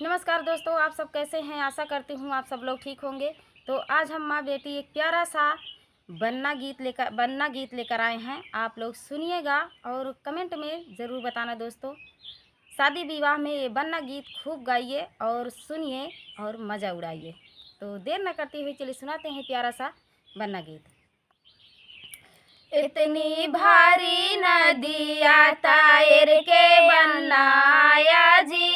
नमस्कार दोस्तों, आप सब कैसे हैं। आशा करती हूँ आप सब लोग ठीक होंगे। तो आज हम माँ बेटी एक प्यारा सा बन्ना गीत लेकर आए हैं। आप लोग सुनिएगा और कमेंट में ज़रूर बताना दोस्तों। शादी विवाह में ये बन्ना गीत खूब गाइए और सुनिए और मज़ा उड़ाइए। तो देर न करते हुए चलिए सुनाते हैं प्यारा सा बन्ना गीत। इतनी भारी नदिया तायर के बनाया जी,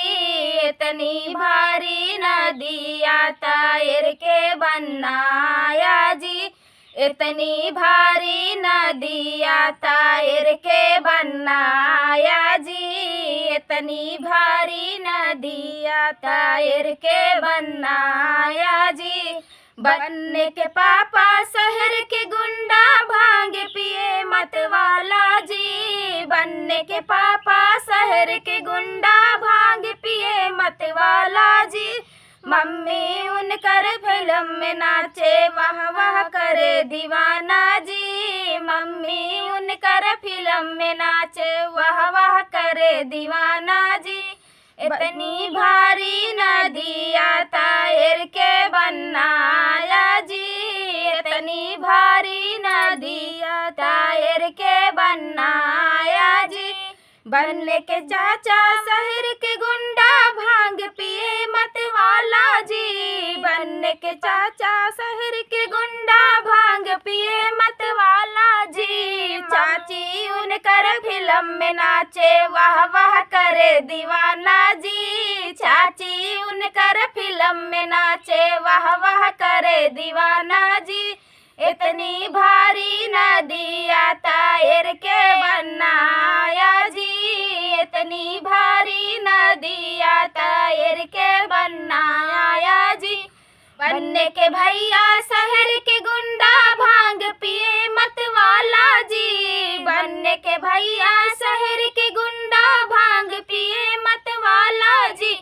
इतनी भारी नदिया तायर के बनाया जी, इतनी भारी नदिया तायर के बनाया जी, इतनी भारी नदिया तायर के बनाया जी। बनने के पापा शहर के गुंडा भांग पिए मतवाला जी, बनने के पापा शहर के गुंडा भांग पिए मतवाला जी। मम्मी उनकर फिल्म में नाचे वाह वाह करे दीवाना जी, मम्मी उनकर फिल्म में नाचे वाह वाह करे दीवाना जी। इतनी भारी नदिया तायर के बनाया जी, इतनी भारी नदिया तायर के बनाया जी। बनने के चाचा शहर के गुंडा भांग पिए मतवाला जी, बनने के चाचा शहर के गुंडा भांग पिए मतवाला जी। चाची उनकर फिल्म में नाचे वाह वाह करे दीवाना जी, चाची उनकर फिल्म में नाचे वाह वाह करे दीवाना जी। इतनी भारी नदिया तायर के बनाया जी, इतनी भारी नदिया तायर के बनाया जी। बनने के भैया शहर के गुंडा भांग पिए मतवाला जी, बनने के भैया शहर के गुंडा भांग पिए मतवाला जी।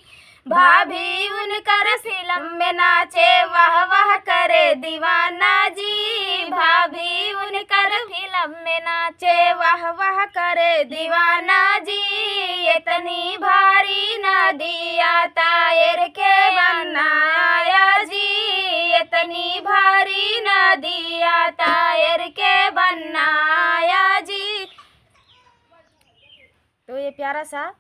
भाभी उनकर फिल्म में नाचे वाह वाह करे दीवाना जी, भाभी उनकर फिल्म में नाचे वाह वाह करे दीवाना जी। इतनी भारी नदिया तायर के बनाया जी, इतनी भारी नदिया तायर के बनाया जी। तो ये प्यारा सा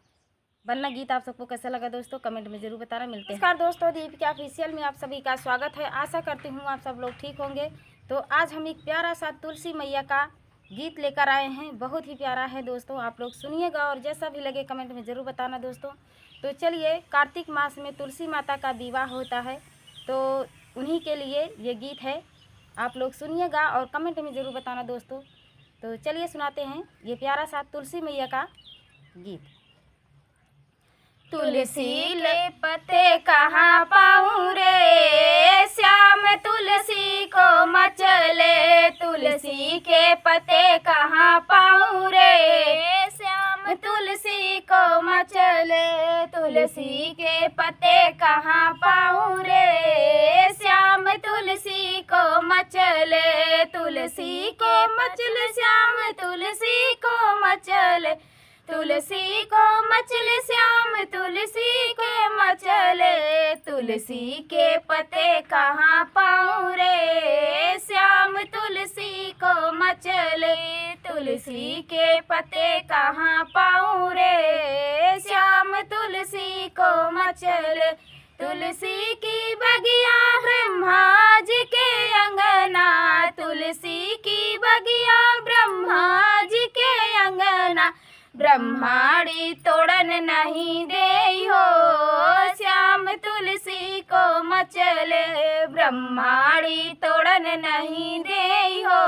बन्ना गीत आप सबको कैसा लगा दोस्तों, कमेंट में ज़रूर बताना। मिलते हैं। नमस्कार दोस्तों, दीपिका ऑफिशियल में आप सभी का स्वागत है। आशा करती हूँ आप सब लोग ठीक होंगे। तो आज हम एक प्यारा सा तुलसी मैया का गीत लेकर आए हैं। बहुत ही प्यारा है दोस्तों, आप लोग सुनिएगा और जैसा भी लगे कमेंट में ज़रूर बताना दोस्तों। तो चलिए, कार्तिक मास में तुलसी माता का विवाह होता है, तो उन्हीं के लिए ये गीत है। आप लोग सुनिएगा और कमेंट में ज़रूर बताना दोस्तों। तो चलिए सुनाते हैं ये प्यारा सा तुलसी मैया का गीत। तुलसी ले पत्ते कहाँ पाऊँ रे, श्याम तुलसी को मचले, तुलसी के पत्ते कहाँ पाऊँ रे, श्याम तुलसी को मचले, तुलसी के पत्ते कहाँ पाऊँ रे, श्याम तुलसी को मचले, तुलसी को मचले, श्याम तुलसी को मचले, तुलसी को मचले, श्याम तुलसी के मचले, तुलसी के पत्ते कहाँ पाऊँ रे, श्याम तुलसी को मचले, तुलसी के पत्ते कहाँ पाऊँ रे, श्याम तुलसी को मचले। तुलसी की बगिया ब्रह्मा जी के अंगना, तुलसी की बगिया ब्रह्मा जी के अंगना, ब्रह्माड़ी तोड़न नहीं दे हो, श्याम तुलसी को मचले, ब्रह्माड़ी तोड़न नहीं दे हो,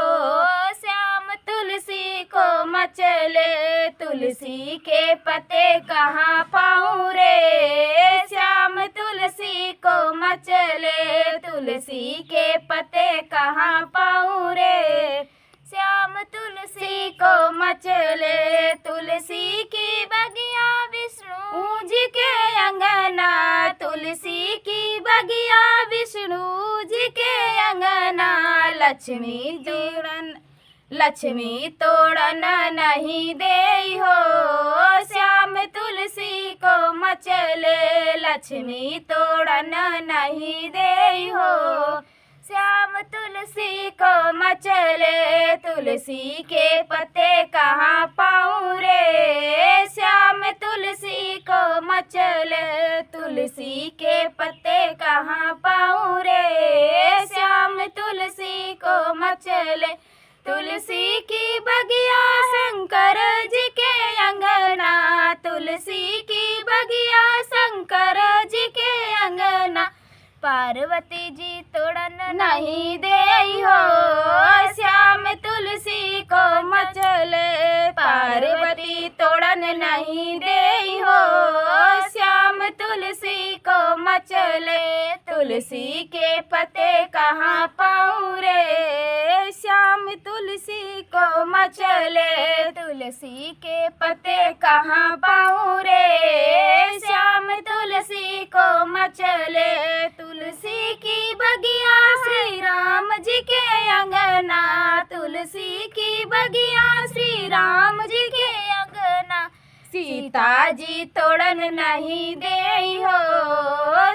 श्याम तुलसी को मचले, तुलसी के पत्ते कहाँ पाऊँ रे, श्याम तुलसी को मचले, तुलसी के पत्ते कहाँ पाऊँ रे, श्याम तुलसी को मचले। तुलसी की बगिया विष्णु जी के अंगना, तुलसी की बगिया विष्णु जी के अंगना, लक्ष्मी तोड़न नहीं दे हो, श्याम तुलसी को मचले, लक्ष्मी तोड़न नहीं दे हो। श्याम तुलसी को मचले तुलसी के पत्ते कहाँ पाऊँ रे। श्याम तुलसी को मचले तुलसी के पत्ते कहाँ पाऊँ रे। श्याम तुलसी को मचले तुलसी की बगिया शंकर जी के अंगना। तुलसी की बगिया शंकर जी के अंगना। पार्वती जी तोड़न नहीं दे हो। श्याम तुलसी को मचले पार्वती तोड़न नहीं दे हो। श्याम तुलसी को मचले तुलसी के पत्ते कहाँ पाऊँ रे। श्याम तुलसी को मचले तुलसी के पत्ते कहाँ पाऊँ रे। श्याम तुलसी को मचले तुलसी की बगिया श्री राम जी के अंगना। तुलसी की बगिया श्री राम जी के अंगना। सीता जी तोड़न नहीं दे हो।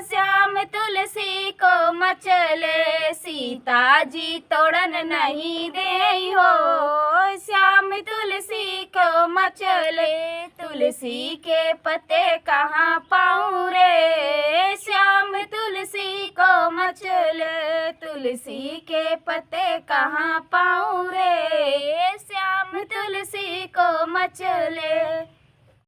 श्याम तुलसी को मचले सीता जी तोड़न नहीं दे हो। श्याम तुलसी को मचले तुलसी के पत्ते कहाँ पाऊँ रे। श्याम तुलसी को मचले तुलसी के पत्ते कहाँ पाऊँ रे। श्याम तुलसी को मचले।